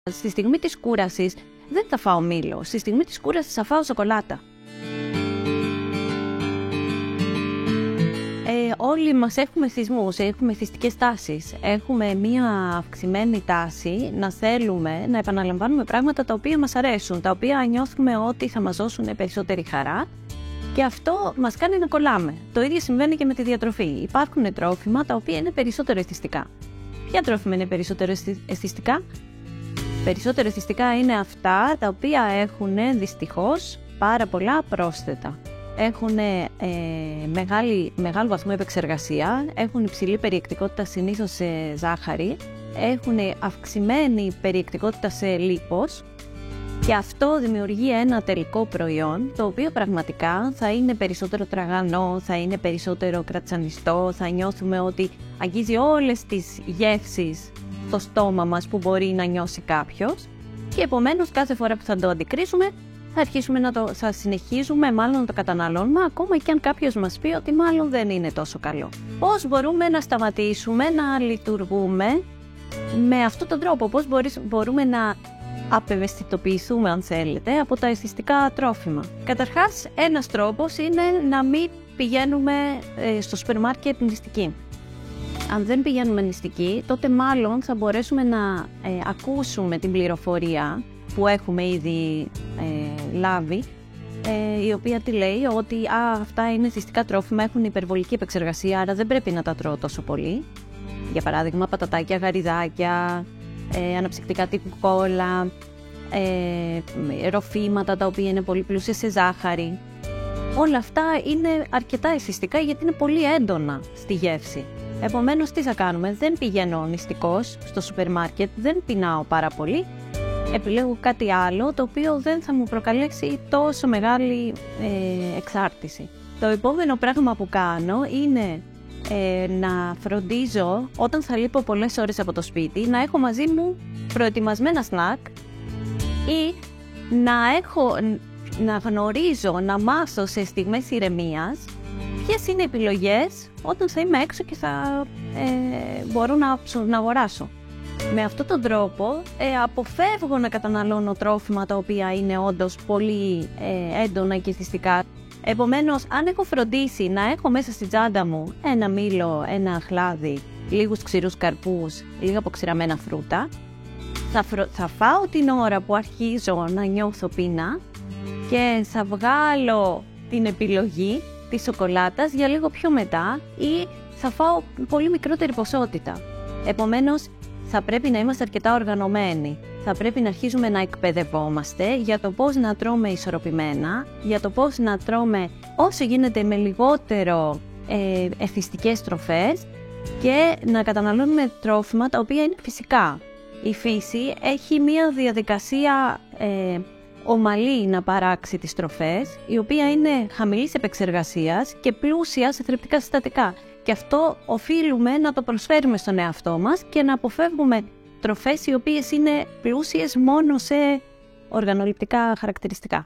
Στη στιγμή της κούρασης δεν θα φάω μήλο. Στη στιγμή της κούρασης θα φάω σοκολάτα. Όλοι μας έχουμε θυσμούς, έχουμε θυστικές τάσεις. Έχουμε μία αυξημένη τάση να θέλουμε να επαναλαμβάνουμε πράγματα τα οποία μας αρέσουν, τα οποία νιώθουμε ότι θα μας δώσουν περισσότερη χαρά και αυτό μας κάνει να κολλάμε. Το ίδιο συμβαίνει και με τη διατροφή. Υπάρχουν τρόφιμα τα οποία είναι περισσότερο εθιστικά. Ποια τρόφιμα είναι περισσότερο εθιστικά? Περισσότερο εθιστικά είναι αυτά τα οποία έχουν δυστυχώς πάρα πολλά πρόσθετα. Έχουν μεγάλο βαθμό επεξεργασία, έχουν υψηλή περιεκτικότητα συνήθως σε ζάχαρη, έχουν αυξημένη περιεκτικότητα σε λίπος και αυτό δημιουργεί ένα τελικό προϊόν το οποίο πραγματικά θα είναι περισσότερο τραγανό, θα είναι περισσότερο κρατσανιστό, θα νιώθουμε ότι αγγίζει όλες τις γεύσεις στο στόμα μας που μπορεί να νιώσει κάποιος και επομένως κάθε φορά που θα το αντικρίσουμε θα συνεχίζουμε μάλλον να το καταναλώνουμε ακόμα και αν κάποιος μας πει ότι μάλλον δεν είναι τόσο καλό. Πώς μπορούμε να σταματήσουμε να λειτουργούμε με αυτόν τον τρόπο, πώς μπορούμε να απευαισθητοποιηθούμε αν θέλετε από τα εθιστικά τρόφιμα? Καταρχάς ένας τρόπος είναι να μην πηγαίνουμε στο σούπερ μάρκετ νηστικοί. Αν δεν πηγαίνουμε νηστικοί, τότε μάλλον θα μπορέσουμε να ακούσουμε την πληροφορία που έχουμε ήδη λάβει, η οποία τι λέει ότι αυτά είναι θυστικά τρόφιμα, έχουν υπερβολική επεξεργασία, άρα δεν πρέπει να τα τρώω τόσο πολύ. Για παράδειγμα, πατατάκια, γαριδάκια, αναψυκτικά τύπου κόλλα, ροφήματα τα οποία είναι πολύ πλούσια σε ζάχαρη. Όλα αυτά είναι αρκετά εθιστικά γιατί είναι πολύ έντονα στη γεύση. Επομένως, τι θα κάνουμε? Δεν πηγαίνω νηστικός στο σούπερ μάρκετ, δεν πεινάω πάρα πολύ. Επιλέγω κάτι άλλο το οποίο δεν θα μου προκαλέσει τόσο μεγάλη εξάρτηση. Το επόμενο πράγμα που κάνω είναι να φροντίζω όταν θα λείπω πολλές ώρες από το σπίτι να έχω μαζί μου προετοιμασμένα σνακ ή να γνωρίζω, να μάθω σε στιγμές ηρεμίας ποιες είναι οι επιλογές όταν θα είμαι έξω και θα μπορώ να αγοράσω. Με αυτόν τον τρόπο αποφεύγω να καταναλώνω τρόφιμα τα οποία είναι όντως πολύ έντονα και θυστικά. Επομένως, αν έχω φροντίσει να έχω μέσα στη τσάντα μου ένα μήλο, ένα χλάδι, λίγους ξηρούς καρπούς, λίγα αποξηραμένα φρούτα, θα φάω την ώρα που αρχίζω να νιώθω πείνα και θα βγάλω την επιλογή της σοκολάτας για λίγο πιο μετά ή θα φάω πολύ μικρότερη ποσότητα. Επομένως, θα πρέπει να είμαστε αρκετά οργανωμένοι. Θα πρέπει να αρχίζουμε να εκπαιδευόμαστε για το πώς να τρώμε ισορροπημένα, για το πώς να τρώμε όσο γίνεται με λιγότερο εθιστικές τροφές και να καταναλώνουμε τρόφιμα τα οποία είναι φυσικά. Η φύση έχει μία διαδικασία ομαλή να παράξει τις τροφές, η οποία είναι χαμηλής επεξεργασίας και πλούσια σε θρεπτικά συστατικά. Και αυτό οφείλουμε να το προσφέρουμε στον εαυτό μας και να αποφεύγουμε τροφές οι οποίες είναι πλούσιες μόνο σε οργανοληπτικά χαρακτηριστικά.